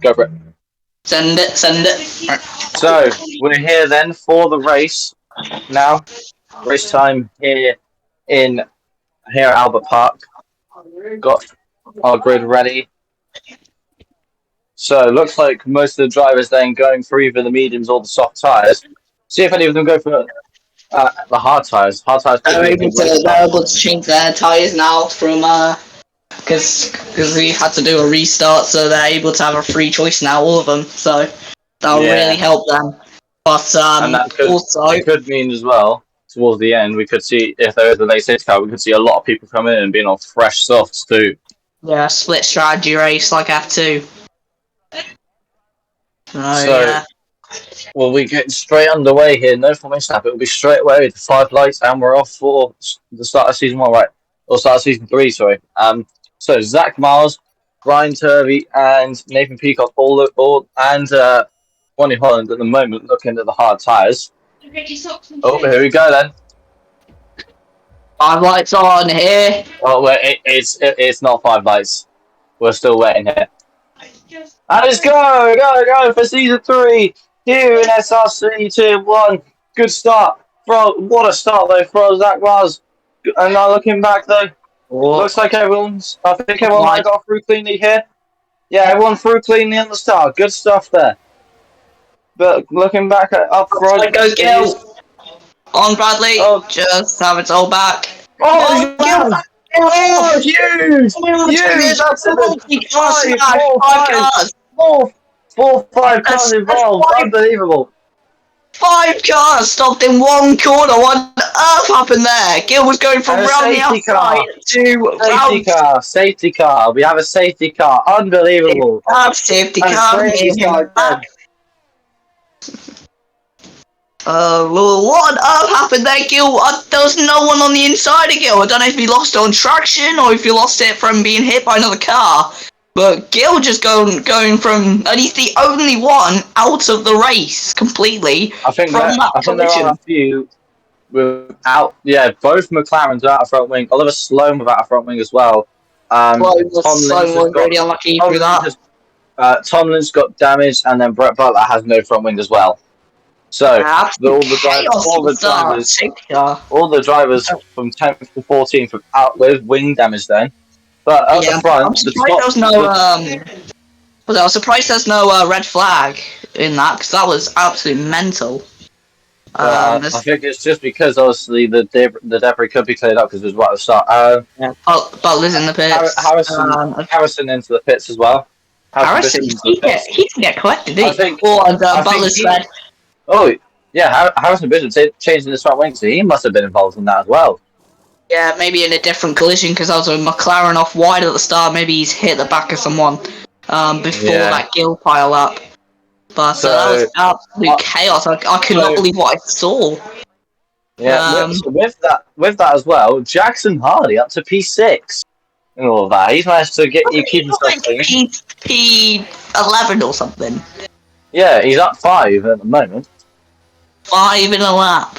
Go for it. Send it. So, we're here then for the race now. Race time here at Albert Park. Got our grid ready. So, it looks like most of the drivers then going for either the mediums or the soft tyres. See if any of them go for the hard tyres. Hard tyres could be a good race They're able to change their tyres now from because we had to do a restart, so they're able to have a free choice now, all of them. So that'll really help them. But and that also could mean as well towards the end we could see, if there is a late safety car, we could see a lot of people come in and being on fresh softs too. Yeah, split strategy race like F2. Well, we get straight underway here. No formation snap. It will be straight away with 5 lights, and we're off for the start of season 1, right? Or start of season 3, sorry. So Zach Miles, Brian Turvey, and Nathan Peacock and Ronnie Holland at the moment looking at the hard tyres. Oh, here we go then. 5 lights on here. Oh, wait, it's not 5 lights. We're still waiting here. And let's go for season 3 here in SRC Tier 1. Good start. What a start though for Zach Miles. And now looking back though, looks like I think everyone might have got through cleanly here. Yeah, everyone through cleanly on the start. Good stuff there. But looking back up front, it goes Gil. On Bradley, just have it all back. Oh, Gil! Oh, huge! That's five cars involved. Unbelievable. 5 cars stopped in one corner. What on earth happened there? Gil was going from round the outside to safety car. We have a safety car. Unbelievable. Safety car. What on earth happened there, Gil? There was no one on the inside of Gil. I don't know if he lost it on traction or if he lost it from being hit by another car. But Gil just going from, and he's the only one out of the race completely. I think there are a few without. Yeah, both McLarens are out of front wing. Oliver Sloan without a front wing as well. Tomlin's was really unlucky through that. Tomlin's got damaged, and then Brett Butler has no front wing as well. So all the drivers from 10th to 14th are out with wing damage then. But at the front, I was surprised there's no red flag in that, because that was absolutely mental. I think it's just because obviously the debris could be cleared up because it was right at the start. Butler's in the pits. Harrison into the pits as well. Harrison, he can get collected. Butler's fed. Oh yeah, Harrison Bishop changing his front wing, so he must have been involved in that as well. Yeah, maybe in a different collision because I was a McLaren off wide at the start. Maybe he's hit the back of someone before that Gill pile up. But that was absolute chaos. I could not believe what I saw. Yeah, with that as well, Jackson Hardy up to P6 and all of that. He's managed to keep himself clean. P11 or something. Yeah, he's up 5 at the moment. 5 in a lap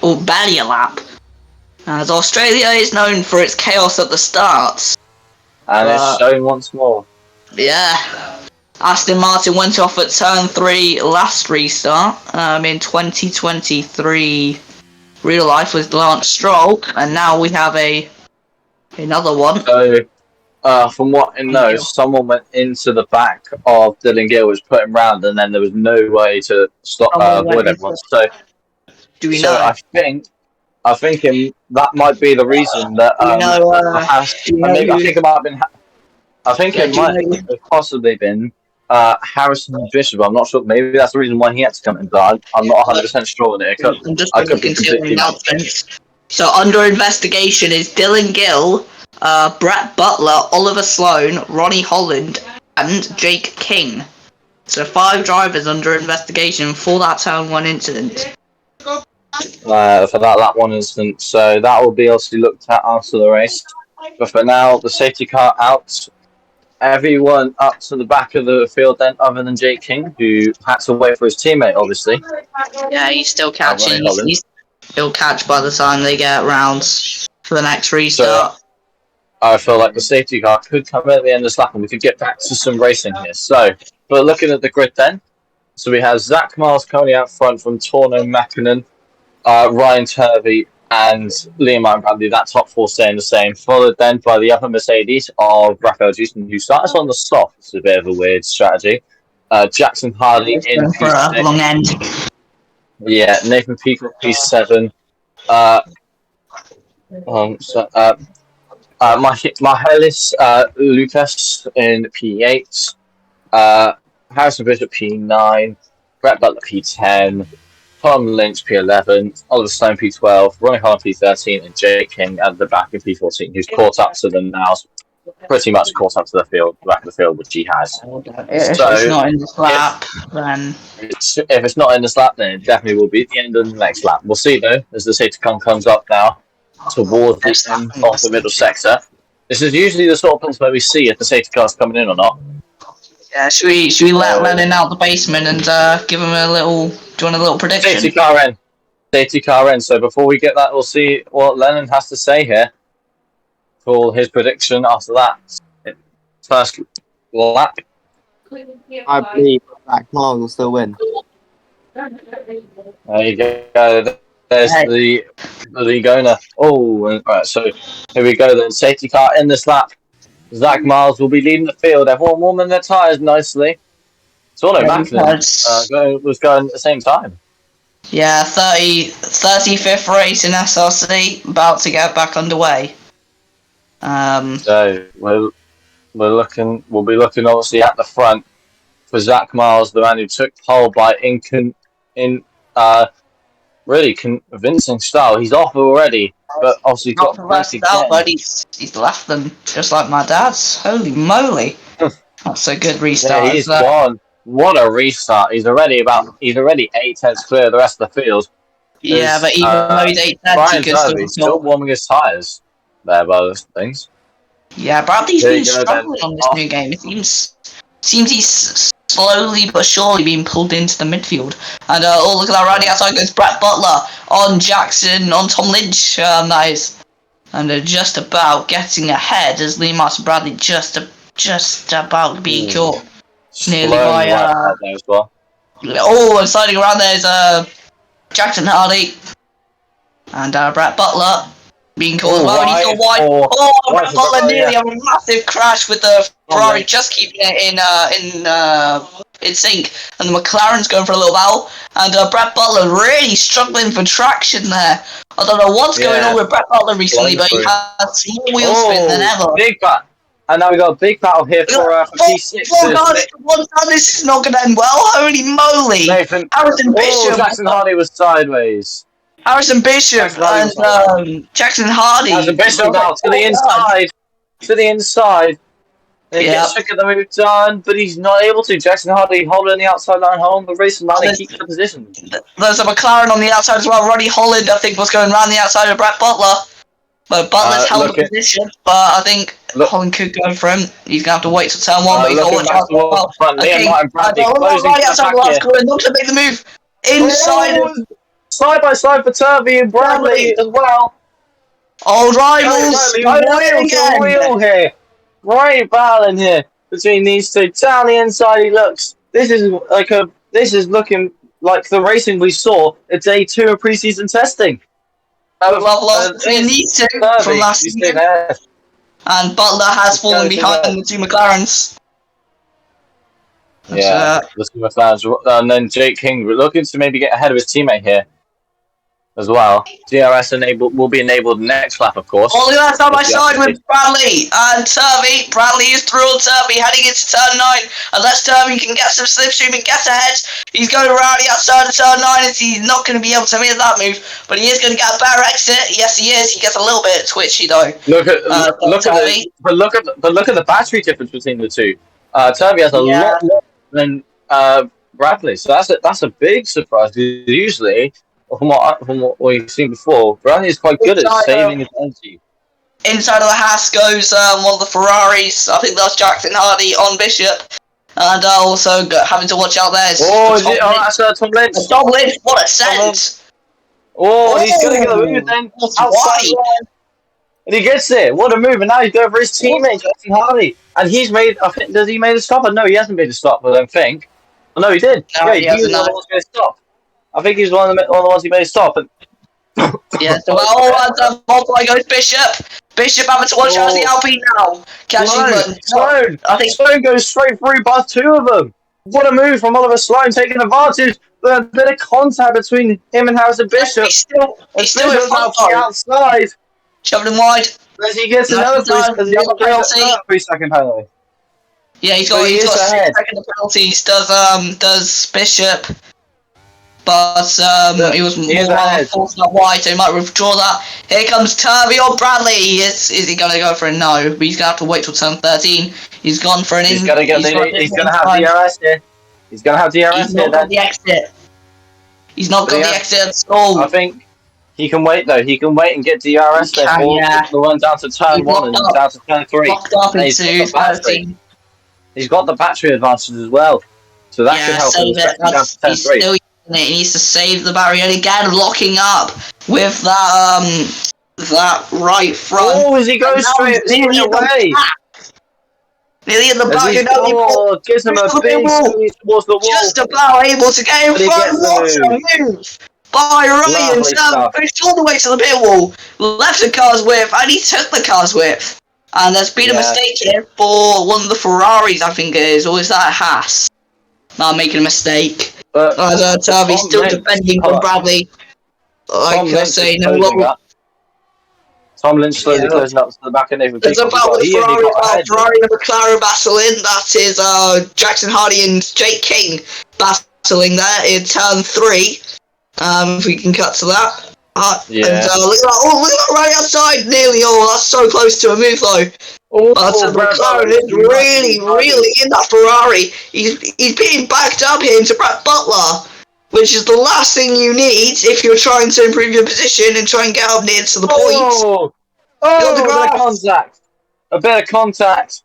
or barely a lap. As Australia is known for its chaos at the starts. And it's shown once more. Yeah. Aston Martin went off at turn 3 last restart in 2023 real life with Lance Stroll, and now we have another one. So, from what I know, someone went into the back of Dylan Gill, was put him round, and then there was no way to stop avoid everyone. So, do we know? I think that might be the reason that I think it might have possibly been Harrison Bishop. I'm not sure. Maybe that's the reason why he had to come in, but I'm not 100% sure on it. I'm just looking to the announcements. So under investigation is Dylan Gill, Brett Butler, Oliver Sloan, Ronnie Holland, and Jake King. So 5 drivers under investigation for that Turn 1 incident. For that lap 1 incident, so that will be obviously looked at after the race. But for now, the safety car out. Everyone up to the back of the field then, other than Jake King, who had to wait for his teammate, obviously. Yeah, he's still catching. He'll catch by the time they get rounds for the next restart. I feel like the safety car could come at the end of this lap and we could get back to some racing here. So, but looking at the grid then, so we have Zach Miles coming out front from Torno Mäkinen, Ryan Turvey, and Liam Martin Bradley. That top four staying the same. Followed then by the upper Mercedes of Raphael Houston, who starts on the soft. It's a bit of a weird strategy. Jackson Hardy in For a long end. Yeah, Nathan Peacock P7. Michaelis Lucas in P8. Harrison Bishop P9. Brett Butler P10. Tom Lynch P11. Oliver Stone P12. Ronnie Holland P13. And Jake King at the back in P14, who's caught up to them now. Pretty much caught up to the back of the field, which he has. If it's not in this lap, then... If it's not in this lap, then it definitely will be at the end of the next lap. We'll see, though, as the safety car comes up now towards the end of the middle sector. This is usually the sort of place where we see if the safety car's coming in or not. Yeah, should we let Lennon out the basement and give him a little... Do you want a little prediction? Safety car in. Safety car in. So before we get that, we'll see what Lennon has to say here for his prediction after that. First lap. I believe Zach Miles will still win. There you go. There's the Ligona. Oh, right. So here we go then. Safety car in this lap. Zach Miles will be leading the field. Everyone warming their tyres nicely. Torno Mäkinen was going at the same time. Yeah, 35th race in SRC, about to get back underway. So we'll be looking obviously at the front for Zach Miles, the man who took pole by really convincing style. He's off already, but obviously got out, but he's left them just like my dad's. Holy moly! That's a good restart. Yeah, he's gone. What a restart! He's already 8 tenths clear of the rest of the field. Yeah, but even though he's 8 tenths, he could still warming his tyres there by those things. Yeah, Bradley's been struggling on this new game. It seems he's slowly but surely being pulled into the midfield. And look at that, right outside goes Brett Butler on Jackson, on Tom Lynch, that is. And they're just about getting ahead as Lee Martin Bradley just about being caught nearly by there as well. Oh, and sliding around there is Jackson Hardy and Brett Butler being caught as well, and he's got wide. Brett Butler nearly a massive crash with the Ferrari, just keeping it in sync, and the McLaren's going for a little battle, and Brett Butler really struggling for traction there. I don't know what's going on with Brett Butler recently, but he has more wheel spin than ever. Big battle. And now we got a big battle here for P6. Oh god, this is not going to end well. Holy moly! Harrison Bishop. Jackson Hardy was sideways. Harrison Bishop and Jackson Hardy. Harrison Bishop now to the inside. To the inside. He gets to get the move done, but he's not able to. Jackson Hardy holding the outside line home, but racing Hardy keeps the position. There's a McLaren on the outside as well. Ronnie Holland, I think, was going around the outside of Brett Butler. But Butler's held the position, but I think Holland could go for him. He's going to have to wait till turn one, but he's got to watch out for well. Right outside the last corner, not going to make the move. Inside of... Side by side for Turvey and Bradley as well. Old rivals. Wheel here. Right battle in here between these two. Down the inside he looks. This is looking like the racing we saw at day 2 of preseason testing. These two from last season. And Butler has fallen behind the two McLarens. Yeah, the two McLarens. And then Jake King looking to maybe get ahead of his teammate here as well. DRS will be enabled next lap, of course. Oh, look at that side by side with Bradley and Turvey. Bradley is through on Turvey, heading into turn 9. Unless Turvey can get some slipstream and get ahead, he's going around the outside of turn 9, and he's not going to be able to make that move. But he is going to get a better exit. Yes, he is. He gets a little bit twitchy though. Look at the battery difference between the two. Turvey has a lot more than Bradley, so that's a big surprise. Usually, from what we've seen before, Bradley is quite good at saving his energy. Inside of the Haas goes one of the Ferraris. I think that's Jackson Hardy on Bishop. And also having to watch out there is that's Tom Lynch. Tom Lynch, what a scent! He's going to get the move then. Outside. And he gets it. What a move. And now he's going for his teammate, Jackson Hardy. And he's made, I think, does he made a stop? No, he hasn't made a stop, I don't think. Oh, no, he did. No, yeah, he was one of the ones who made a stop. I think he's one of the ones who made a stop. And yeah, so multiply goes Bishop. Bishop having to watch out the Alpine now. Sloan. I think Sloan goes straight through past two of them. What a move from Oliver Sloan, taking advantage. A bit of contact between him and Harrison Bishop. He's still in front of the outside. Shoving him wide. As he gets another 3-second penalty. Yeah, he's got 3-second penalties. Does Bishop, but he was more forced that wide, so he might withdraw that. Here comes Turvey or Bradley. Is he gonna go for a no? But he's gonna have to wait till turn 13. He's gone for an. He's gonna have DRS here. He's gonna have DRS here. He's not got the exit. He's not got the exit at all. I think. He can wait though. He can wait and get DRS there. The one down to turn 1 and down to turn 3. He's got the battery advantage as well, so that should help him down to turn 3. He needs to save the barrier and again, locking up with that right front. Oh, as he goes straight away. Nearly in the back, gives him a big squeeze towards the wall. Just about able to get in front. What a move by Ryan, pushed all the way to the pit wall, left the car's width, and he took the car's width. And there's been a mistake here for one of the Ferraris, I think it is, or is that a Haas? No, I'm making a mistake. But Turvey's still defending from Bradley. Like I say, Tom Lynch slowly closing up to the back of Nathan Peacock. It's about the Ferrari and McLaren battling. That is Jackson Hardy and Jake King battling there in turn 3. If we can cut to that. And look at that right outside, nearly. That's so close to a move though. McLaren is really in that Ferrari. He's being backed up here into Brett Butler, which is the last thing you need if you're trying to improve your position and try and get up near to the point. A bit of contact.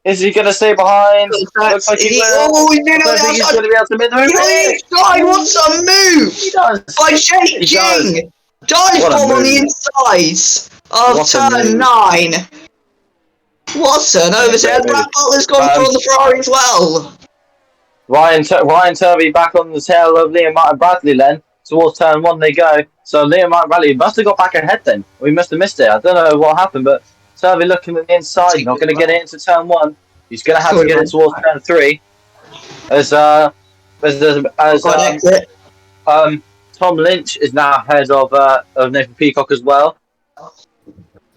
Is he going to stay behind? Looks like he's going to be able to make the move. God, what's a move by Jake King? Dive bomb on the inside of turn 9. What an overturn. Brad Butler's gone for the Ferrari as well. Ryan Turvey back on the tail of Liam Martin Bradley then. Towards turn 1 they go. So Liam Martin Bradley must have got back ahead then. We must have missed it. I don't know what happened, but Turvey looking at the inside, not going to get it into turn 1. He's going to have to get it towards turn 3. Tom Lynch is now ahead of Nathan Peacock as well.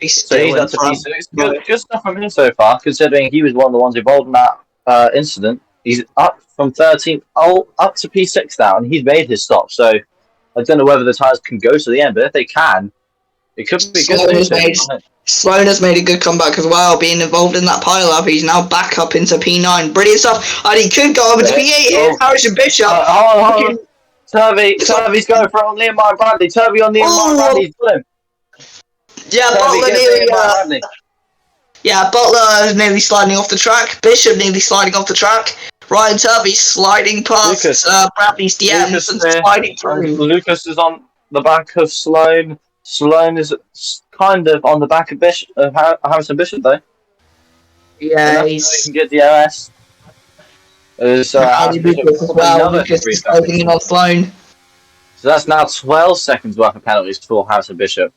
So he's up to P6. Good stuff from him so far, considering he was one of the ones involved in that incident. He's up from 13th up to P6 now, and he's made his stop. So I don't know whether the tyres can go to the end, but if they can, it could be good. Sloan has made a good comeback as well, being involved in that pile-up. He's now back up into P9. Brilliant stuff. And he could go over to P8 here. Harrison Bishop. Turvey's going for it on Liam Martin Bradley. Turvey on Liam Martin Bradley. He's got him. Yeah, Butler nearly sliding off the track. Bishop nearly sliding off the track. Ryan Turvey sliding past Bradley's DMs and sliding through. Lucas is on the back of Sloan. Sloan is kind of on the back of Harrison Bishop though. Yeah, he can get the OS. Lucas as well. Lucas is holding in on Sloan. So that's now 12 seconds worth of penalties for Harrison Bishop.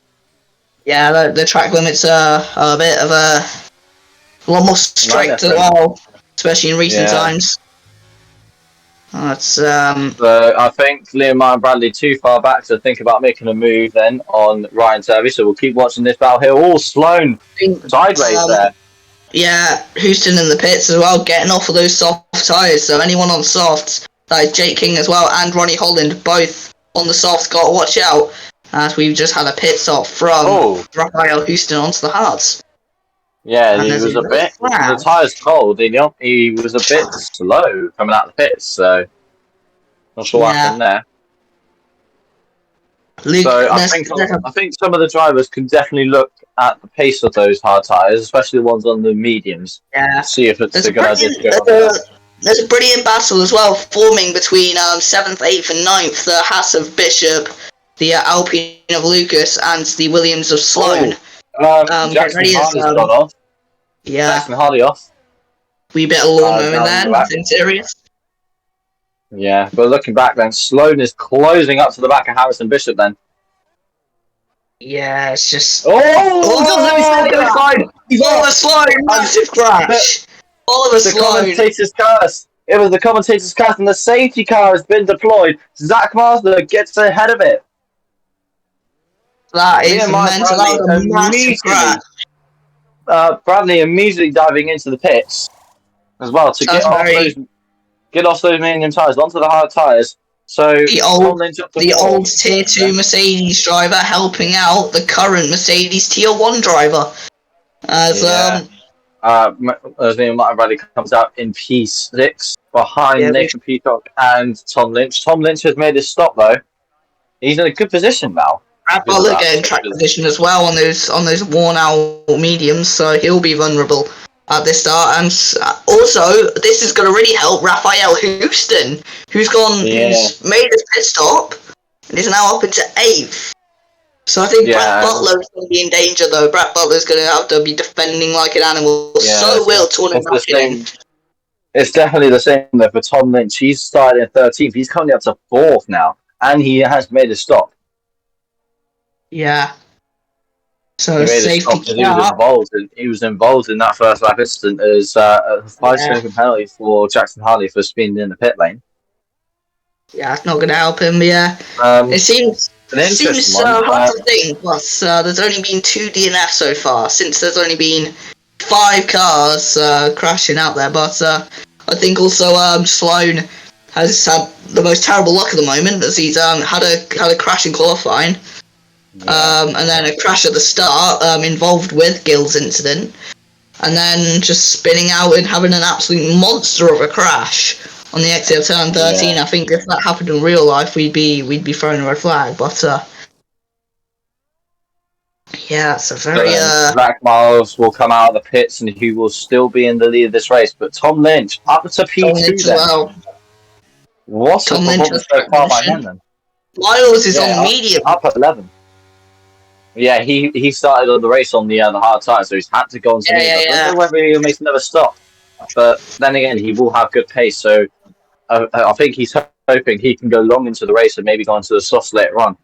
Yeah, the track limits are a bit of a lot more strict as well, especially in recent times. That's So I think Liam Martin Bradley too far back to think about making a move then on Ryan Turvey. So we'll keep watching this battle here. All Sloan sideways there. Yeah, Houston in the pits as well, getting off of those soft tyres. So anyone on softs, that is Jake King as well and Ronnie Holland, both on the softs, got to watch out. As we've just had a pit stop from Raphael Houston onto the hards. Yeah, and he was a bit. The tyre's cold. He was a bit slow coming out of the pits, so not sure what happened there. So I think some of the drivers can definitely look at the pace of those hard tyres, especially the ones on the mediums. Yeah, see if it's a good idea to go on. There's a brilliant battle as well forming between 7th, 8th, and 9th. The Haas of Bishop, the Alpine of Lucas, and the Williams of Sloan. Get Jackson ready as Hardy's gone off. yeah, Jackson Hardy off. wee bit of lawn mowing down there, the back. nothing serious. Yeah, but looking back then, Sloan is closing up to the back of Harrison Bishop then. Yeah, it's just. Oh, It's fine. Oliver Sloan, massive crash. Oliver The Sloan. commentator's curse. It was the commentator's curse, and the safety car has been deployed. Zach Marsden gets ahead of it. That is mental. That was a massive crash. Bradley immediately diving into the pits as well to get off those medium tyres onto the hard tyres. So the old Tier 2 Mercedes driver helping out the current Mercedes Tier 1 driver. As Martin Bradley comes out in P6 behind Nathan Peacock and Tom Lynch. Tom Lynch has made his stop though. He's in a good position now. Brad Butler getting track position as well on those worn out mediums, so he'll be vulnerable at this start. And also, this is going to really help Raphael Houston, who's made his pit stop and is now up into 8th. So I think Brad Butler is going to be in danger though. Brad Butler's going to have to be defending like an animal. So will Tony Mackinnon. It's definitely the same though for Tom Lynch. He's started in 13th. He's coming up to 4th now, and he has made a stop. Yeah. So safety he was involved in that first lap incident as a 5-second penalty for Jackson Hardy for speeding in the pit lane. Yeah, it's not going to help him. Yeah, it seems hard to think, but there's only been 2 DNFs so far since there's only been 5 cars crashing out there. But I think also Sloan has had the most terrible luck at the moment as he's had a crash in qualifying. And then a crash at the start, involved with Gill's incident, and then just spinning out and having an absolute monster of a crash on the exit of turn 13. I think if that happened in real life, we'd be throwing a red flag. But it's a very Zach Miles will come out of the pits and he will still be in the lead of this race. But Tom Lynch up to P2 then. Well. What's the performance so far by him then? Miles is on medium. Up at 11. Yeah, he started on the race on the hard tyre, so he's had to go on to medium. I don't know whether he'll make another stop. But then again, he will have good pace, so I think he's hoping he can go long into the race and maybe go into the softs later on.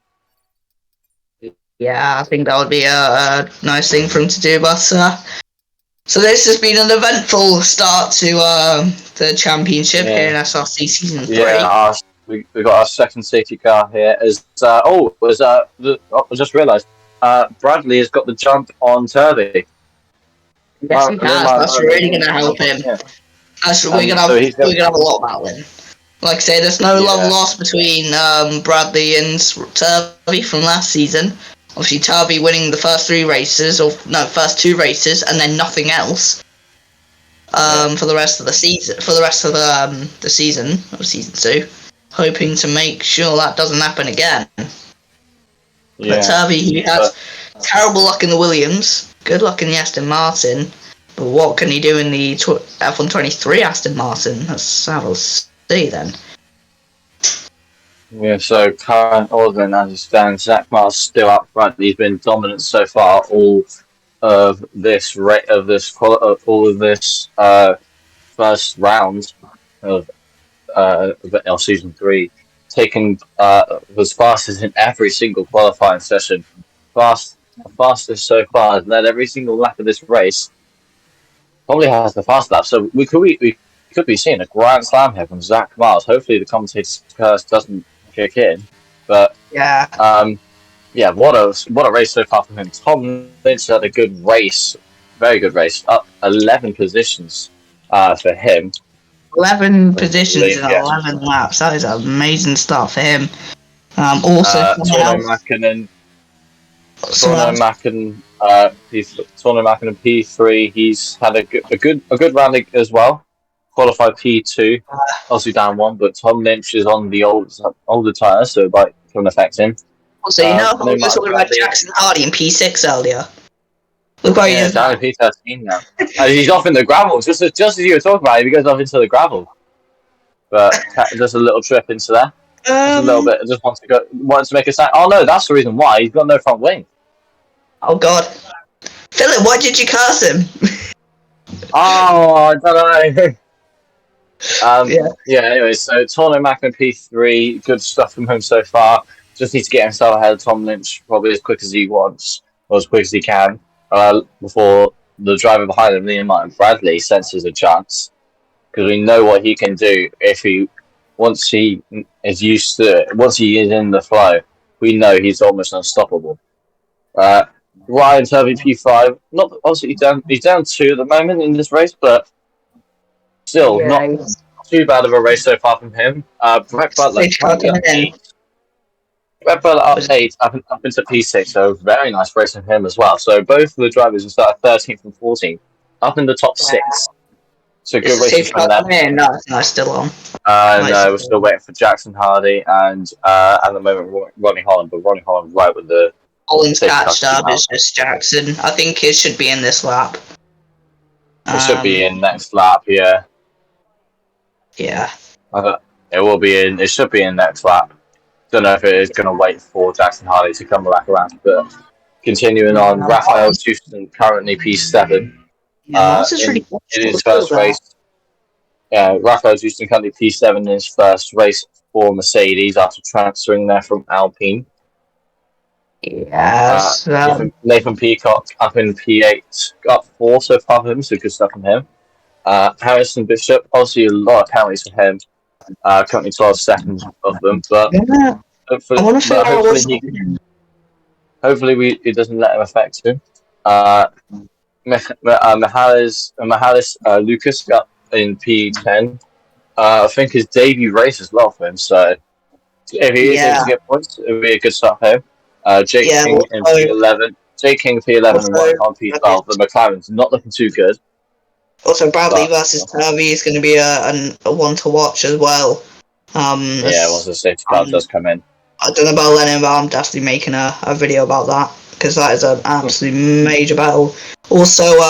Yeah, I think that would be a nice thing for him to do. But so this has been an eventful start to the championship here in SRC Season 3. Yeah, we got our second safety car here. I just realised Bradley has got the jump on Turvey. Yes, he has. That's really going to help him. Yeah. We're gonna have a lot of battling. Like I say, there's no love lost between Bradley and Turvey from last season. Obviously, Turvey winning the first 2 races, and then nothing else for the rest of the season. For the rest of the season of season 2, hoping to make sure that doesn't happen again. Yeah. But Turvey, he had terrible luck in the Williams, good luck in the Aston Martin. But what can he do in the F123 Aston Martin? Let's have a see then. Yeah, so current order as it stands, Zach Miles still up front. He's been dominant so far all of this first round of season 3, taking was fastest in every single qualifying session. Fastest so far, has led every single lap of this race. Probably has the fast lap, so we could be seeing a grand slam here from Zach Miles. Hopefully the commentator's curse doesn't kick in, but what a race so far from him. Tom Lynch had a good race, very good race, up 11 positions for him. 11 positions in 11 laps. That is an amazing start for him. Also, Torno Mackinnon P3. He's had a good round as well. Qualified P2, obviously down 1, but Tom Lynch is on the older tyres, so it might come affect him. Also, we were talking about Jackson Hardy in P6 earlier. Look where he is down in P13 now. He's off in the gravel. Just as you were talking about it, he goes off into the gravel. But just a little trip into there. Just a little bit. I just wanted to make a sign. Oh no, that's the reason why. He's got no front wing. Oh god. Philip, why did you curse him? Oh, I don't know. Yeah. Anyway, so Torno Macklin P3, good stuff from him so far. Just needs to get himself ahead of Tom Lynch probably as quick as he wants, or as quick as he can, before the driver behind him, Liam Martin Bradley, senses a chance. Because we know what he can do once he is used to it, once he is in the flow, we know he's almost unstoppable. Ryan Turvey P5, not obviously he's down 2 at the moment in this race, but still not too bad of a race so far from him. Brett Butler currently up 8. Brett Butler up 8 up into P6, so very nice race from him as well. So both of the drivers will start 13th and 14th, up in the top 6. So good races from them. No, still on. No, we're still waiting for Jackson Hardy and at the moment Ronnie Holland, but Ronnie Holland right with the Holland's catched up. It's just Jackson. I think it should be in this lap. It should be in next lap, yeah. Yeah. It will be in. It should be in next lap. Don't know if it is going to wait for Jackson Hardy to come back around, but continuing on, Raphael Houston currently P7. In his first race. Yeah, Raphael Houston currently P7 in his first race for Mercedes after transferring there from Alpine. Yes. Nathan Peacock up in P8, got 4 so far for him, so good stuff from him. Harrison Bishop, obviously a lot of penalties for him. Currently 12 seconds of them, but hopefully it doesn't let him affect him. Mihalis Lucas got in P10. I think his debut race as well for him, so if he is able to get points, it would be a good start for him. Jake King in P11. Jake King P11 and Ryan on P12. The McLaren's not looking too good. Also, Bradley versus Turvey is going to be a one to watch as well. Once the safety car does come in. I don't know about Lennon, but I'm definitely making a video about that because that is an absolutely major battle. Also,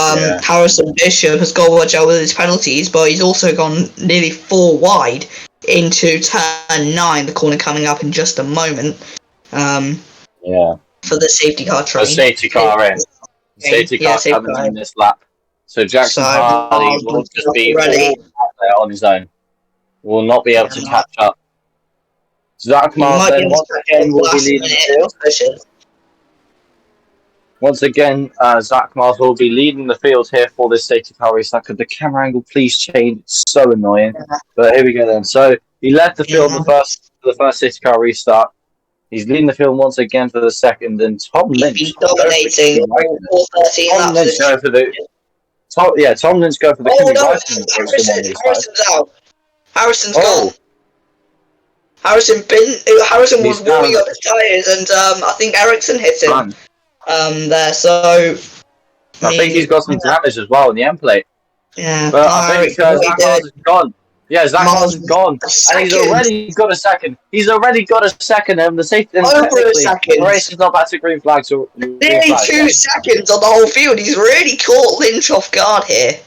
Harrison Bishop has got to watch out with his penalties, but he's also gone nearly 4 wide into turn 9, the corner coming up in just a moment. For the safety car train. The safety car in. The safety car coming in this lap. So Jackson Hardy will just be all out there on his own. Will not be able to catch up. Zach Martin once again will be leading the field. Once again, Zach Mars will be leading the field here for this safety car race. Could the camera angle please change? It's so annoying. But here we go then. So he led the field for the first safety car restart. He's leading the field once again for the second, and Tom Lynch. He's dominating. Tom Lynch go for the. Tom Lynch go for the. Harrison's out. Harrison's gone. Harrison was warming up his tyres, and I think Ericsson hit him. There, so I think he's got some damage as well in the end plate. Yeah, but I think Zach Mars is gone. Yeah, Zach Mars is gone, and he's already got a second. He's already got a second, and the safety. The race is not back to green flag. So nearly 2 seconds on the whole field. He's really caught Lynch off guard here.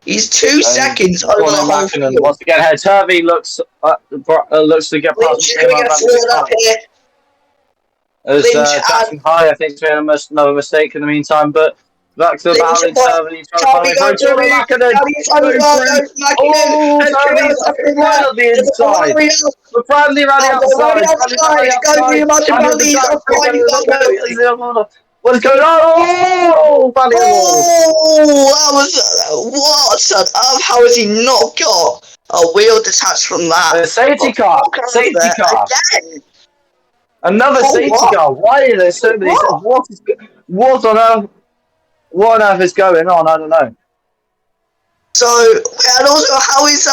He's 2 seconds over the whole field. Once again, Turvey looks to get past here. As Jackson High, I think, made another mistake in the meantime, but back to the battle in Turvey. Turvey right on the inside. But Bradley ran outside. What is going on? Oh, Bradley! That was what? How has he not got a wheel detached from that? Safety car. Again. Another safety car. Why are there so many? What on earth is going on? I don't know. So, and also, how is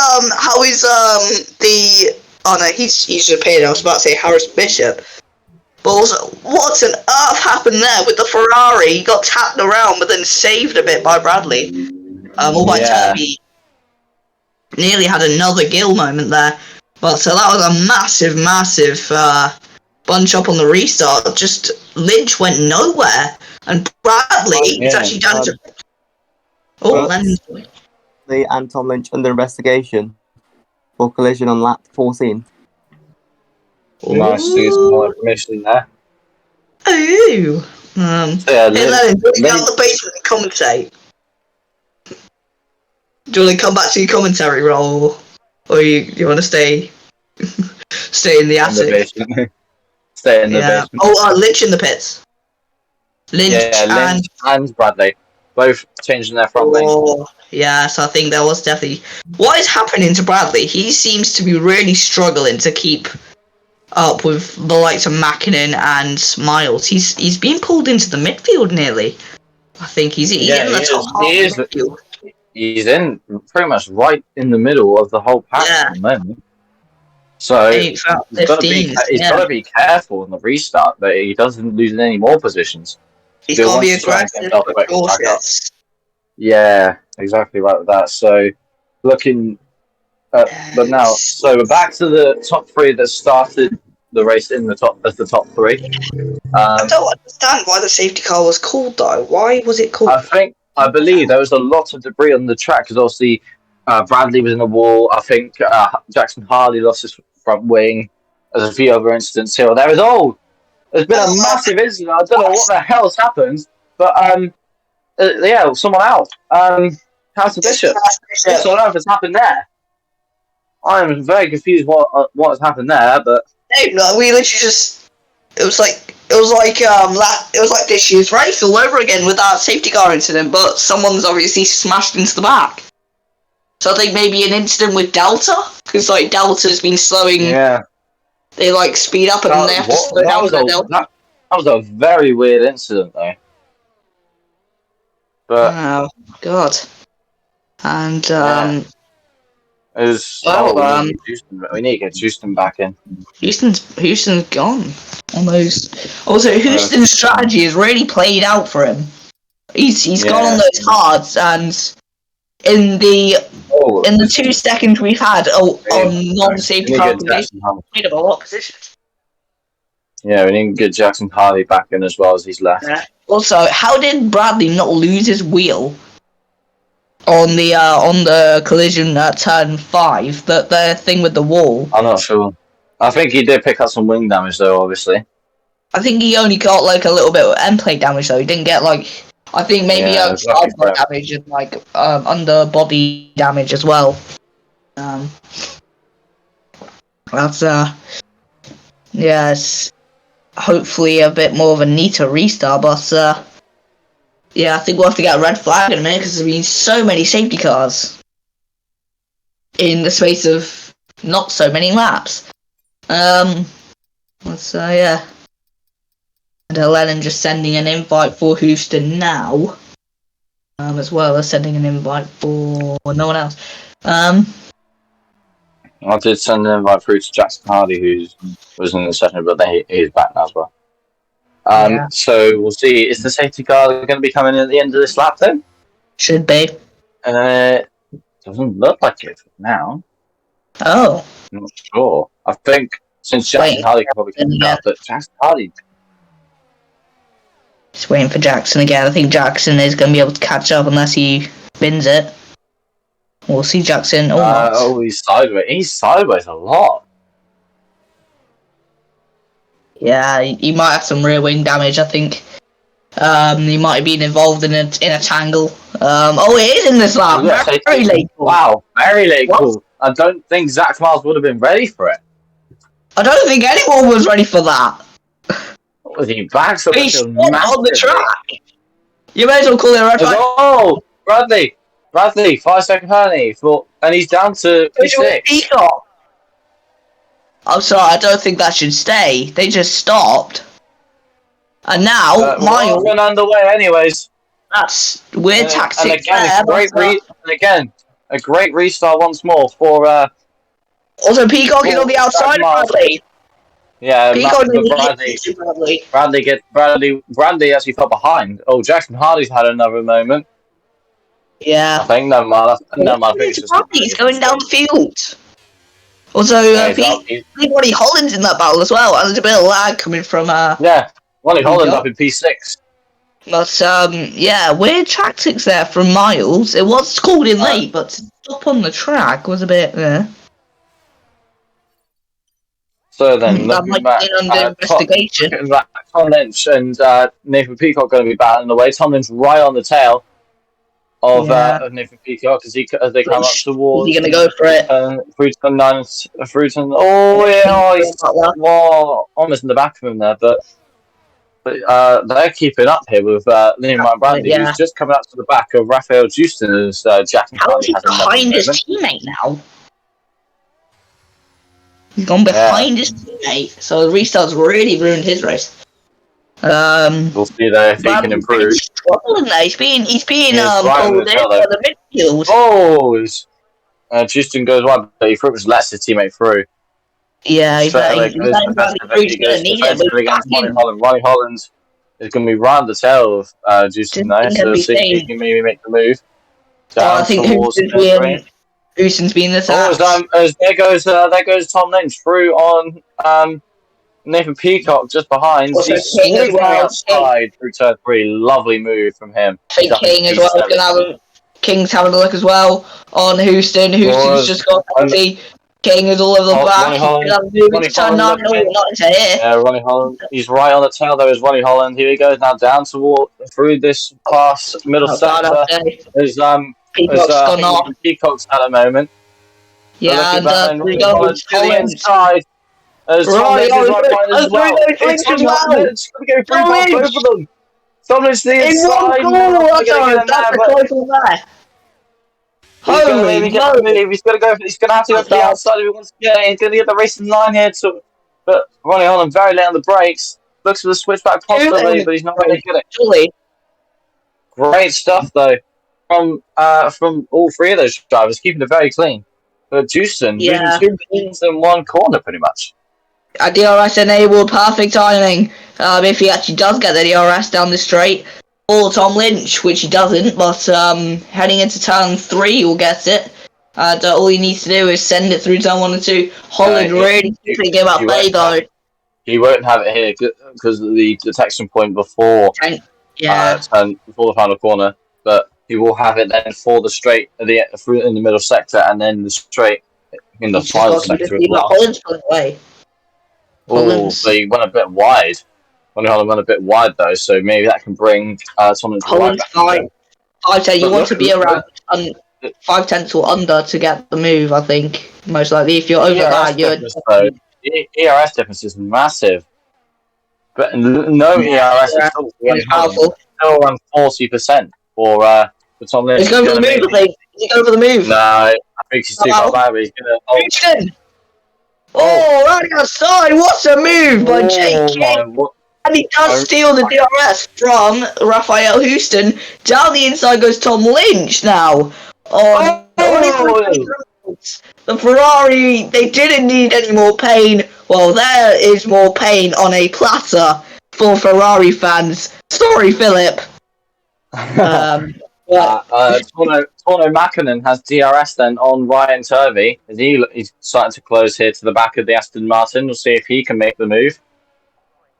the? Oh no, he's just appeared. I was about to say Harris Bishop, but also, what on earth happened there with the Ferrari? He got tapped around, but then saved a bit by Bradley. All by Turvey. Nearly had another Gill moment there. Well, so that was a massive bunch up on the restart. Just Lynch went nowhere, and Bradley is actually down to. Lee and Tom Lynch under investigation for collision on lap 14. Nice to get some more information there. Oh, So, yeah, Hey Lennon, do you want to get Lynch, out the basement and commentate? Do you want to come back to your commentary role, or you want to stay in the in the attic? basement. Stay in the Yeah. basement. Oh, Lynch in the pits. Lynch Yeah, and Lynch and Bradley both changing their front lane. oh, yeah. So I think that was definitely what is happening to Bradley. He seems to be really struggling to keep up with the likes of Mackinnon and Miles. He's being pulled into the midfield nearly. I think he's Yeah, in he the top is. half He of is. the midfield. He's in pretty much right in the middle of the whole pack Yeah. at the moment. So 8th out of he's got to be. 15. He's Yeah. got to be careful in the restart that he doesn't lose any more positions. He's Still got to be wants to try and get aggressive himself but back up. cautious. Yeah, exactly right with that. So looking, but now, so we're back to the top three that started the race in the top as the top three. I don't understand why the safety car was called though. Why was it called? I believe there was a lot of debris on the track because obviously Bradley was in the wall. I think Jackson Harley lost his front wing. There's a few other incidents here. There's been a massive incident. I don't know what the hell's happened, but yeah, someone else. House of Bishop. I don't know if it's happened there. I'm very confused what has happened there, but No, we literally just it was like this year's race all over again with that safety car incident, but someone's obviously smashed into the back. So I think maybe an incident with Delta, because like Delta's been slowing. yeah, They like speed up and then they have to slow down for the Delta. that was a very weird incident though. But Oh God. And yeah. We need to get Houston back in. Houston's gone on those. Also, Houston's strategy has really played out for him. He's gone on those hards, and in the 2 seconds we've had on non-safety car conditions, made up a lot of positions. Yeah, we need to get Jackson Harley back in as well as he's left. Yeah. Also, how did Bradley not lose his wheel on the collision at turn 5? The thing with the wall. I'm not sure. I think he did pick up some wing damage though, obviously. I think he only got like a little bit of end plate damage though. He didn't get like I think maybe side plate damage and like under body damage as well. That's it's hopefully a bit more of a neater restart, but yeah, I think we'll have to get a red flag in a minute because there's been so many safety cars in the space of not so many laps. Let's yeah. And Lennon just sending an invite for Houston now, as well as sending an invite for no one else. I did send an invite through to Jackson Hardy, who was in the session, but then he's back now as well. So we'll see. Is the safety car going to be coming in at the end of this lap then? Should be. Doesn't look like it now. Oh. I'm not sure. I think since Jackson Hardy can probably come out, but Jackson Hardy. Just waiting for Jackson again. I think Jackson is going to be able to catch up unless he bins it. We'll see Jackson. He's sideways. He's sideways a lot. Yeah, he might have some rear wing damage, I think. He might have been involved in a tangle. It is in this lap. Very late call. Wow, very late call. I don't think Zach Miles would have been ready for it. I don't think anyone was ready for that. Was he back? So he stopped on the track. You may as well call it a red flag. Oh, Bradley, 5-second penalty, and he's down to P6. I'm sorry, I don't think that should stay. They just stopped. And now, Miles... We're underway anyways. That's weird tactics and again, a great restart once more for... Also, Peacock is on the outside of Bradley. Yeah, Bradley actually fell behind. Oh, Jackson Hardy's had another moment. Yeah. I think no matter. He's going down the field. Also, Ronnie Holland's in that battle as well, and there's a bit of lag coming from Ronnie Holland up in P6. But weird tactics there from Miles. It was called in late, but to stop on the track was a bit. So then, That looking might back, be under investigation. Tom Lynch and Nathan Peacock going to be battling away. Tom Lynch right on the tail of Nathan Peacock as they come up Is towards he going to go for it? through oh yeah, oh, he's almost in the back of him there, but they're keeping up here with Liam Ryan Brandy, who's just coming up to the back of Raphael Houston as Jack and How is Hardy he has another behind his moment. teammate now? He's gone behind his teammate, so the restart's really ruined his race. We'll see there if he can improve. He's struggling there. He's being right pulled in by the midfield. Oh, Houston goes wide, but he lets his teammate through. Yeah, he's letting defensively against Ronnie Holland. Ronnie Holland is going to be right on the tail of Houston there, so see if he can maybe make the move. I think Houston's being the there goes Tom Lynch through on Nathan Peacock just behind. He's swinging outside through turn 3. Lovely move from him. I think King as well. King's having a look as well on Houston. Houston's just got empty. King is all over the back. Ronnie Holland. He's right on the tail there is Ronnie Holland. Here he goes now down through this pass middle sector. Peacock's gone off. Peacock's had a moment. Yeah, and Ronnie Holland to the inside. As Tom Lynch is right behind as well. It's Tom Lynch going to go through both of them. Tom Lynch to the inside. Holy He's going to have to go for the outside if he wants to get it. He's going to get the racing line here. But Ronnie Holland very late on the brakes. Looks for the switchback possibly, but he's not going to get it. Great stuff though from all three of those drivers, keeping it very clean. But Houston losing 2 wins in one corner pretty much. DRS enabled, perfect timing. If he actually does get the DRS down the straight, or Tom Lynch, which he doesn't, but heading into turn 3, he'll get it. All he needs to do is send it through turn 1 and 2. Holland really quickly gave up play though. He won't have it here because of the detection point before the final corner, but he will have it then for the straight in the middle sector and then the straight in the final sector as well. Oh, but he went a bit wide. Holland went a bit wide though, so maybe that can bring someone to Holland's fine. I'd say you want to be around 5 tenths or under to get the move, I think. Most likely, if you're over that, the ERS difference is massive. But no ERS is still around 40% for Tom Lynch. He's going for the move, I think. He's going for the move. No, I think he's too far back, but he's going to... Houston! Oh, right outside! What a move by Jake King! And he does steal the DRS from Raphael Houston. Down the inside goes Tom Lynch now. The Ferrari, they didn't need any more pain. Well, there is more pain on a platter for Ferrari fans. Sorry, Philip. Torno Mäkinen has DRS then on Ryan Turvey. He's starting to close here to the back of the Aston Martin. We'll see if he can make the move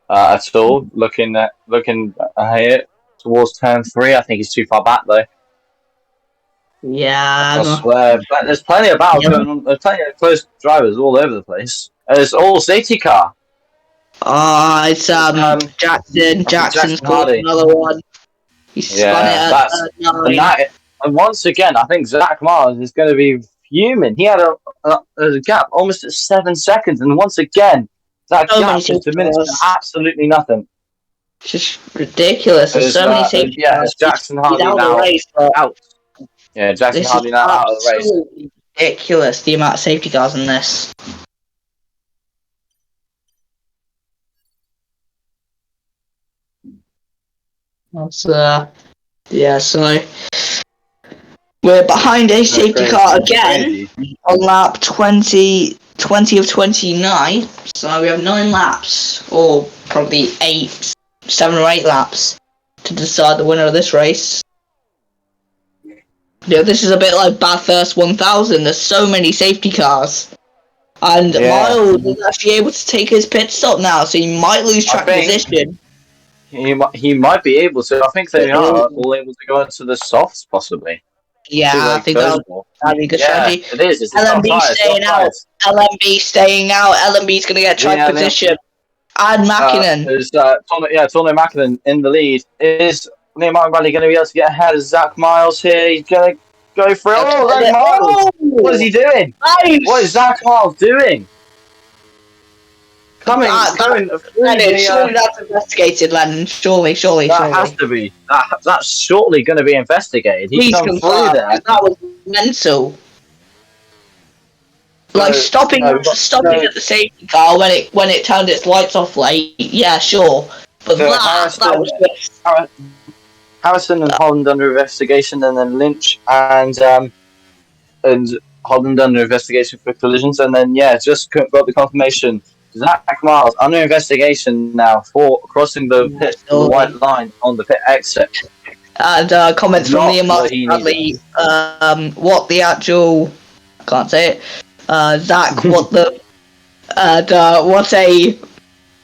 at all. Looking here towards turn 3. I think he's too far back though. Yeah, I swear. But there's plenty of battles going on. There's plenty of close drivers all over the place. It's all safety car. It's Jackson. Jackson's got another one. He spun it and once again, I think Zach Mars is going to be fuming. He had a gap almost at 7 seconds, and once again, that gap is diminished to absolutely nothing. It's just ridiculous. There's so many safety cars. It's Jackson Hardy now out. Yeah, Jackson Hardy now out of the race. Ridiculous the amount of safety cars in this. That's so we're behind a safety car again on lap 20 of 29. So we have 9 laps, or probably 7 or 8 laps to decide the winner of this race. Yeah, this is a bit like Bathurst 1000. There's so many safety cars. And Miles is actually able to take his pit stop now, so he might lose track position. He might be able to. I think they are all able to go into the softs, possibly. Yeah, I think that'll be a good strategy. It is. It's LMB top five, staying out. LMB staying out. LMB's going to get track position. And Mäkinen. Torno Mäkinen in the lead. Is Liam Martin Bradley going to be able to get ahead of Zach Miles here? He's going to go for it. Oh, Zach Miles! What is he doing? Nice! What is Zach Miles doing? Going surely that's investigated, Lennon. Surely. That has to be. That's shortly going to be investigated. He's come through there. That was mental. Like stopping at the safety car when it turned its lights off late. Yeah, sure. But that was just... Harrison and Holland under investigation, and then Lynch and Holland under investigation for collisions, and then just got the confirmation. Zach Miles under investigation now for crossing the white line on the pit exit. And comments from Liam Martin Bradley. What the actual? I can't say it. Zach, what the? What a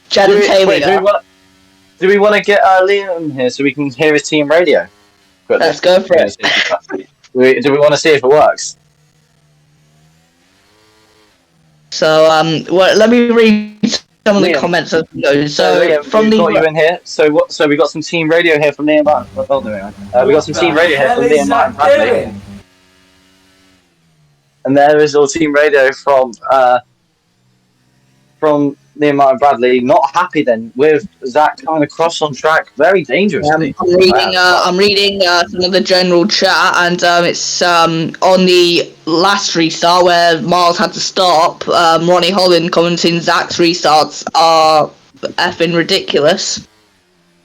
genitalia. Do we want to get Liam here so we can hear his team radio? Let's go for it. Do we want to see if it works? So let me read some of the comments as we go. So Liam, from got you in here. So we got some team radio here from Liam Martin. We got some team radio here from Liam Martin Bradley. And there is all team radio from Liam Martin Bradley. Not happy then with Zach coming across on track very dangerously. I'm reading some of the general chat, and it's on the last restart where Miles had to stop. Ronnie Holland commenting Zach's restarts are effing ridiculous.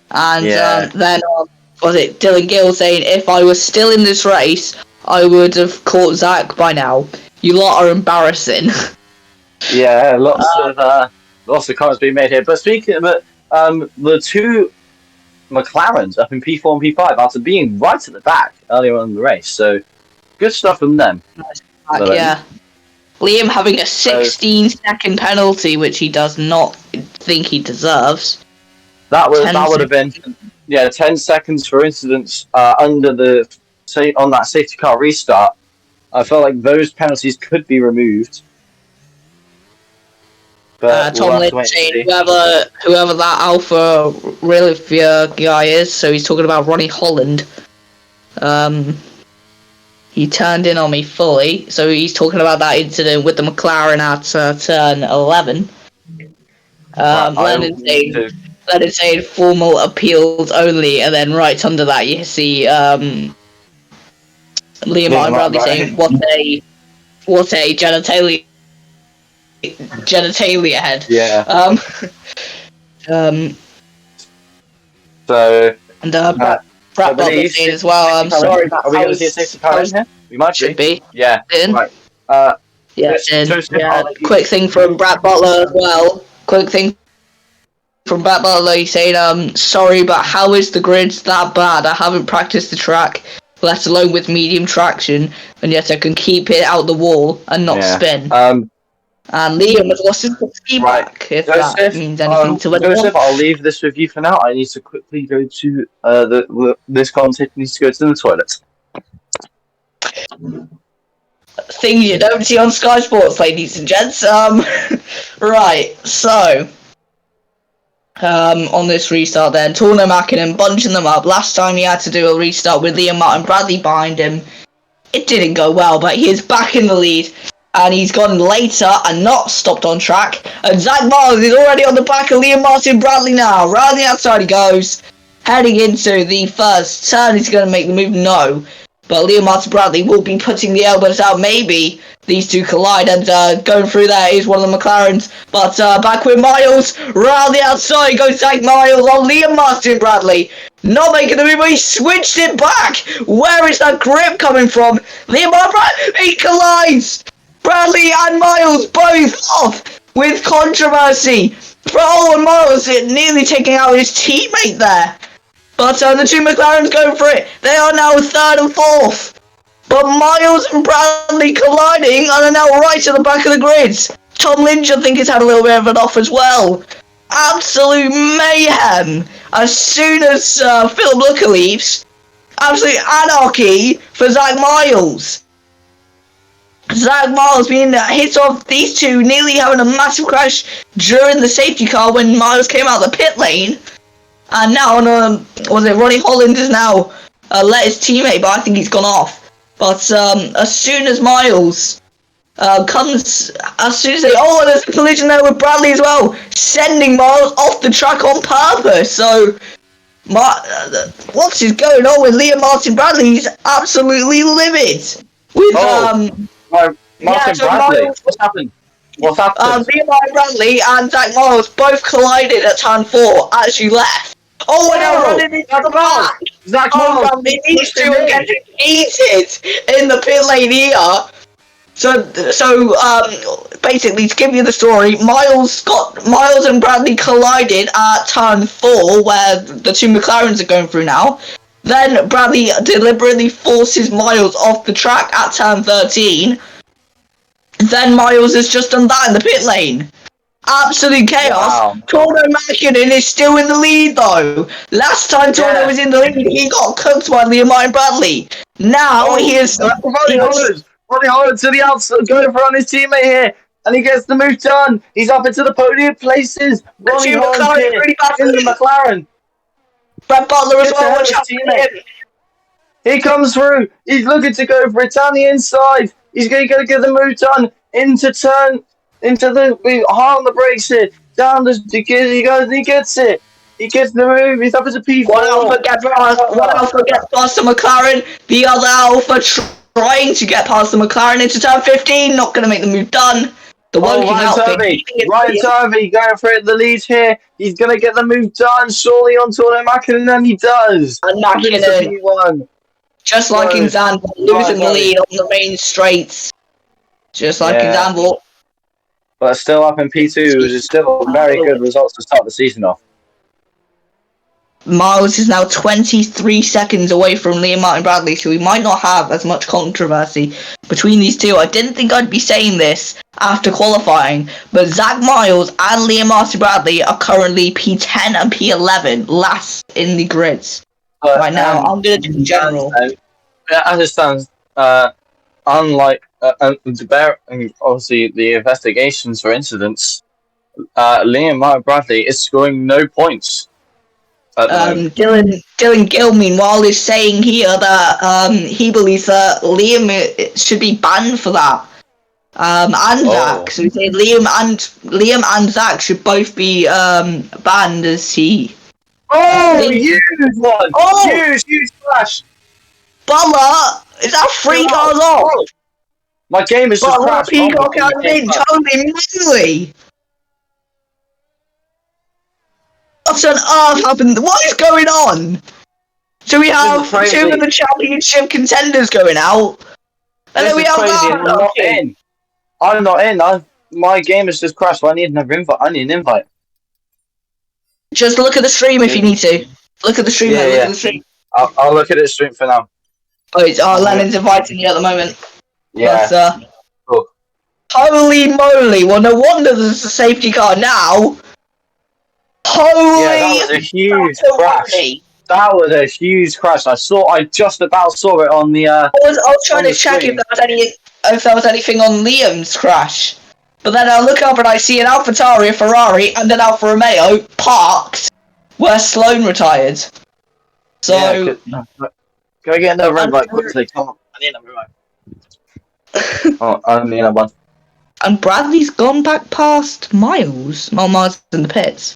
And then was it Dylan Gill saying, if I was still in this race, I would have caught Zach by now. You lot are embarrassing. Yeah, lots of comments being made here. But speaking of it, the two McLarens up in P4 and P5 after being right at the back earlier on in the race. So good stuff from them. Yeah. Liam having a 16-second penalty, which he does not think he deserves. That would have been 10 seconds for incidents under on that safety car restart. I felt like those penalties could be removed. But Tom Lynch saying whoever that Alpha Relivia guy is, so he's talking about Ronnie Holland. He turned in on me fully, so he's talking about that incident with the McLaren at turn 11. Lennon saying formal appeals only, and then right under that you see Liam Martin Bradley saying what a genitalia head. Yeah. So. And Brad Butler saying as well. I'm sorry. Are we going to see a safety car in here? We might should be. Yeah. Right. Yeah. Quick thing from Brad Butler as well. He's saying, sorry, but how is the grid that bad? I haven't practiced the track, let alone with medium traction, and yet I can keep it out the wall and not spin. And Liam has lost his ski back, if Joseph, that means anything to anyone. Joseph, I'll leave this with you for now. I need to quickly go to this commentator needs to go to the toilet. Thing you don't see on Sky Sports, ladies and gents. Right, so on this restart then, Torno Mäkinen bunching them up. Last time he had to do a restart with Liam Martin Bradley behind him. It didn't go well, but he is back in the lead. And he's gone later and not stopped on track. And Zach Miles is already on the back of Liam Martin Bradley now. Round the outside he goes. Heading into the first turn. He's going to make the move? No. But Liam Martin Bradley will be putting the elbows out. Maybe these two collide. And going through there is one of the McLarens. But back with Miles. Round the outside goes Zach Miles on Liam Martin Bradley. Not making the move, but he switched it back. Where is that grip coming from? Liam Martin Bradley, he collides. Bradley and Miles both off with controversy. And Miles nearly taking out his teammate there. But the two McLarens go for it. They are now third and fourth. But Miles and Bradley colliding and are now right at the back of the grids. Tom Lynch, I think, has had a little bit of an off as well. Absolute mayhem. As soon as Philip Looker leaves, absolute anarchy for Zach Miles. Zach Miles being hit off these two, nearly having a massive crash during the safety car when Miles came out the pit lane. And now, Ronnie Holland has now let his teammate, but I think he's gone off. But as soon as Miles there's a collision there with Bradley as well, sending Miles off the track on purpose. So, what's going on with Liam Martin Bradley? He's absolutely livid. With Martin Bradley. What's happened? Liam Martin Bradley and Zach Miles both collided at turn 4 as you left. Oh, and now running into the back. Zach Miles. These two are getting heated in the pit lane here. So basically, to give you the story, Miles and Bradley collided at turn 4, where the two McLarens are going through now. Then Bradley deliberately forces Miles off the track at turn 13. Then Miles has just done that in the pit lane. Absolute chaos. Wow. Torno Mäkinen is still in the lead though. Last time Torno was in the lead, he got cooked by Liam Martin Bradley. Now he is... Ronnie Holland to the outside, going for on his teammate here, and he gets the move done. He's up into the podium places. Ronnie Holland in the McLaren. Brett Butler as well. Watch out for him. He comes through. He's looking to go for it down the inside. He's going to get the move done into the hard on the brakes here. Down the he goes and he gets it. He gets the move. He's up as a P4. One Alpha gets past the McLaren. The other Alpha trying to get past the McLaren into turn 15. Not going to make the move done. Ryan Turvey going for it. The lead here. He's going to get the move done. Surely on Torno Mäkinen, and he does. And Mäkinen, just like in Zandvoort, losing the lead on the main straights. Just like in Zandvoort. But still up in P2, which is still very good results to start the season off. Miles is now 23 seconds away from Liam Martin Bradley, so we might not have as much controversy between these two. I didn't think I'd be saying this after qualifying, but Zach Miles and Liam Martin Bradley are currently P10 and P11 last in the grids. Right now, I'm going to do general. As it stands, unlike obviously the investigations for incidents, Liam Martin Bradley is scoring no points. Dylan Gill, meanwhile, is saying here that he believes that Liam should be banned for that. And Zach. So he's saying Liam and Zach should both be banned as he. Huge one! Huge flash! Butler! Is that 3 cars off? My game is just crashed. Peacock out in totally manually. What on earth happened? What is going on? So we have 2 of the championship contenders going out, and then we have that. I'm not in. My game has just crashed. So I need another invite. I need an invite. Just look at the stream if you need to. Look at the stream. Look at the stream. I'll look at the stream for now. Lennon's inviting you at the moment. Yeah. But, cool. Holy moly! Well, no wonder there's a safety car now. Holy! Yeah, that was a huge crash. That was a huge crash. I just about saw it on the. I was trying to check if there was anything on Liam's crash, but then I look up and I see an AlphaTauri, a Ferrari, and an Alfa Romeo parked where Sloan retired. So go get another red light quickly. Come on, I need another light. I need another one. And Bradley's gone back past Miles. Miles in the pits.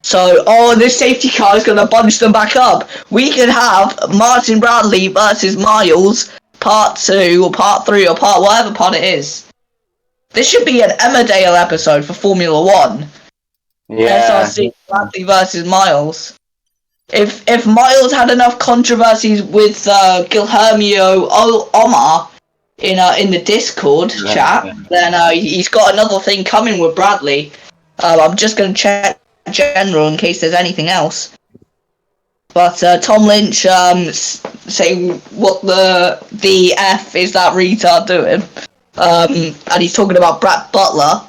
So, this safety car is going to bunch them back up. We could have Martin Bradley versus Miles, part 2, or part 3, or part whatever part it is. This should be an Emmerdale episode for Formula 1. Yeah. SRC Bradley versus Miles. If Miles had enough controversies with Guilhermio Omar in the Discord chat, then he's got another thing coming with Bradley. I'm just going to check general in case there's anything else. But Tom Lynch saying what the F is that retard doing? And he's talking about Brett Butler.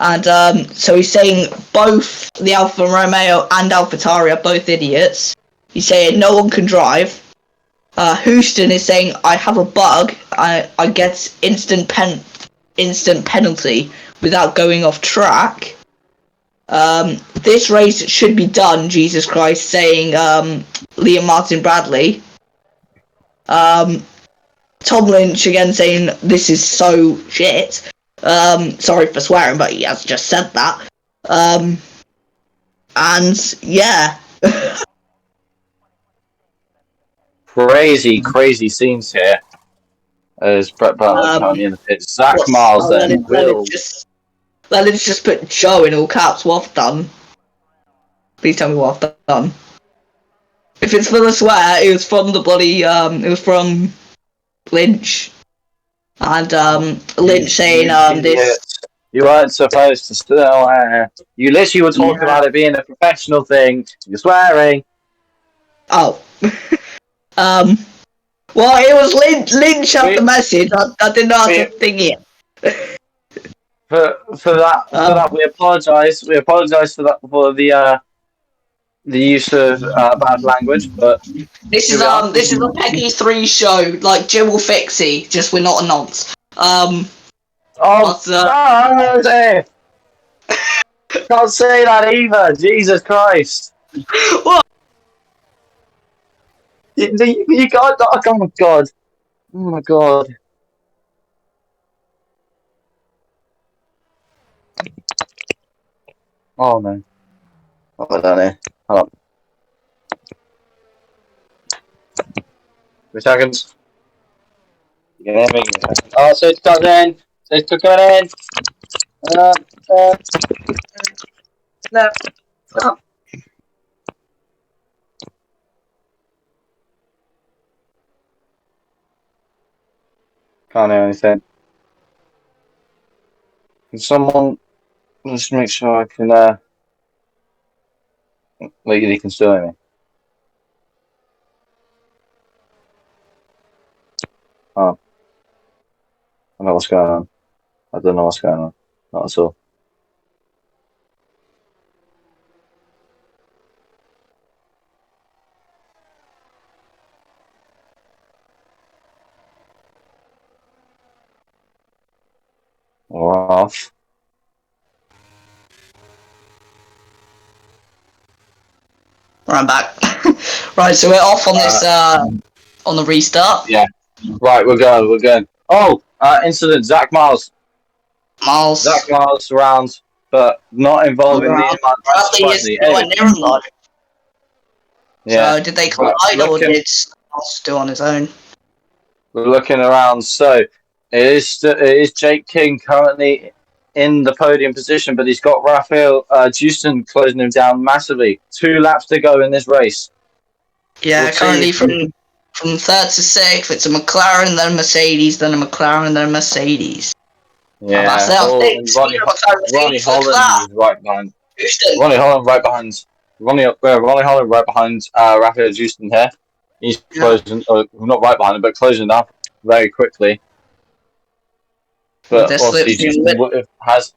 And so he's saying both the Alfa Romeo and AlphaTauri are both idiots. He's saying no one can drive. Houston is saying, I have a bug. I get instant penalty without going off track. This race should be done, Jesus Christ, saying Liam Martin Bradley. Tom Lynch again saying this is so shit. Sorry for swearing, but he has just said that. And yeah. Crazy scenes here. As Brett Butler currently in the pit. Zach Miles then will. Let's just put Joe in all caps. What I've done. Please tell me what I've done. If it's for the swear, it was from the bloody. It was from Lynch. And Lynch saying this. You weren't supposed to swear. You literally were talking about it being a professional thing. You're swearing. Oh. Well, it was Lynch up the message. I didn't know how to think it. For that, we apologise. We apologise for that, for the use of bad language. But this is a Peggy 3 show, like Jim will fix it. Just we're not a nonce. Can't say that either. Jesus Christ. What? You got. Oh my god. Oh my god. Oh no. What have I done here? Hold on. 3 seconds. You can hear me? Oh, so it's got in. So it's got in. No. No. Can't hear anything. Can someone just make sure I can wait, you can still hear me? Oh. I don't know what's going on. I don't know what's going on. Not at all. We're off. Right, I'm back. Right, so we're off on this on the restart. Yeah. Right, we're going. Oh, incident. Zach Miles. Zach Miles surrounds, but not involved in the amount. Yeah. So did they collide or did Miles do on his own? We're looking around. So it is Jake King currently in the podium position, but he's got Raphael Houston closing him down massively. 2 laps to go in this race. Yeah, currently from 3rd to 6th, it's a McLaren, then a Mercedes, then a McLaren, then a Mercedes. Yeah, Ronnie Holland is right behind. Houston. Ronnie Holland right behind. Ronnie Holland right behind Raphael Houston here. He's closing, not right behind him, but closing up very quickly. But obviously, Houston has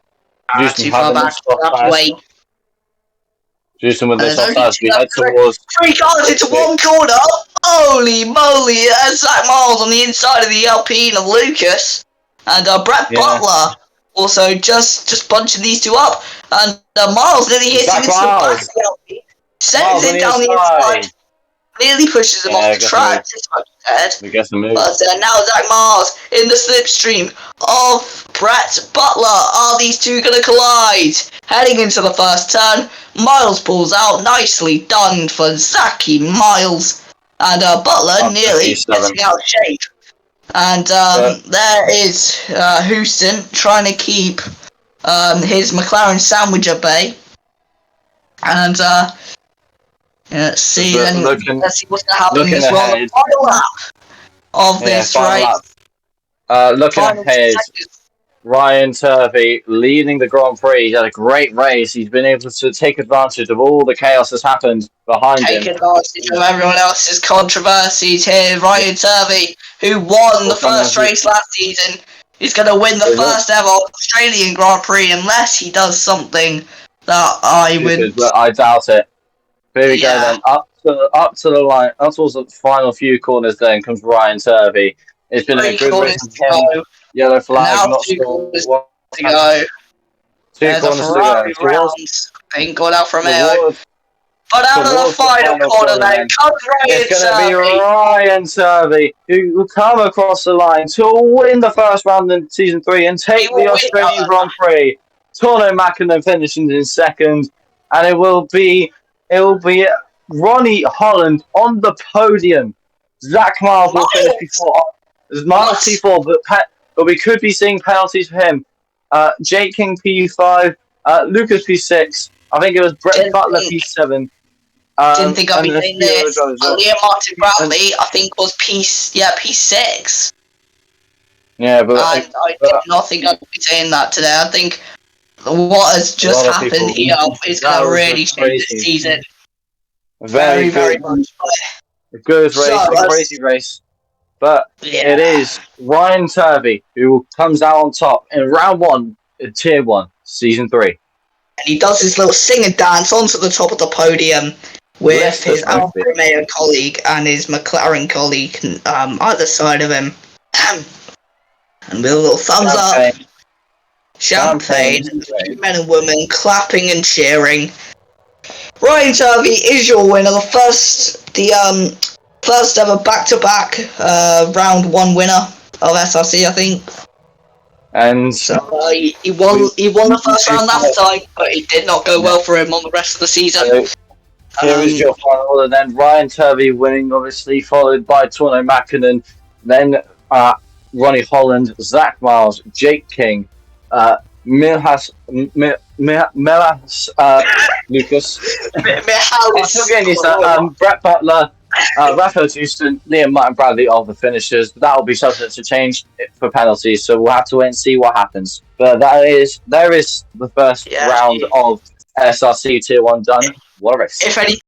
Houston Houston with this offside. We head towards 3 cars into one corner. Holy moly! Zach Miles on the inside of the Alpine of Lucas, and Brett Butler also just bunching these two up, and Miles nearly hits him into the back of the Alpine, sends him down the inside. Nearly pushes him off the track. But now Zach Miles in the slipstream of Brett Butler. Are these two going to collide? Heading into the first turn, Miles pulls out. Nicely done for Zachy Miles. And Butler nearly getting out of shape. And there is Houston trying to keep his McLaren sandwich at bay. And let's see what's going to happen in this final lap of this race. Looking ahead, Ryan Turvey leading the Grand Prix. He's had a great race. He's been able to take advantage of all the chaos that's happened behind him. Take advantage of everyone else's controversies here. Ryan Turvey, who won the first race last season, is going to win the first ever Australian Grand Prix unless he does something that I would... I doubt it. Here we go then, up to the line, up towards the final few corners. Then comes Ryan Turvey. It's been a 3 good corners race to for him. go. Yellow flag, Now not 2 sure corners what. to go. 2 There's a corners to go. Ferrari rounds. I think going out from here. Towards, But out of the towards the final corner then then. comes Ryan It's going to be Turvey. Ryan Turvey who will come across the line to win the first round in Season 3 and take the Australian Grand Prix. Torno Mackinnon finishing in second, and it will be Ronnie Holland on the podium. Zach Miles will finish before. Miles P4, but we could be seeing penalties for him. Jake King P5, Lucas P6. I think it was Brett Butler P7. Didn't think I'd be saying this. Liam Martin Bradley, I think, was P6. Yeah, but I did not think I'd be saying that today. I think what has just happened here is going to really change this season. Very, very much. A good race, a crazy race. But it is Ryan Turvey who comes out on top in round 1 in Tier 1, Season 3. And he does his little sing and dance onto the top of the podium with his Alfa Romeo colleague and his McLaren colleague either side of him. And with a little thumbs up, champagne, and men and women clapping and cheering. Ryan Turvey is your winner, the first ever back-to-back round 1 winner of SRC, I think. And so he won the first round last time, but it did not go well for him on the rest of the season. Here is your final order then. Ryan Turvey winning, obviously, followed by Torno Mackinnon, then Ronnie Holland, Zach Miles, Jake King, Milhas Lucas, Brett Butler, Raphael Houston, Liam Martin Bradley are the finishers. That will be subject to change for penalties, so we'll have to wait and see what happens. But there is the first round of SRC Tier 1 done. What a race. If any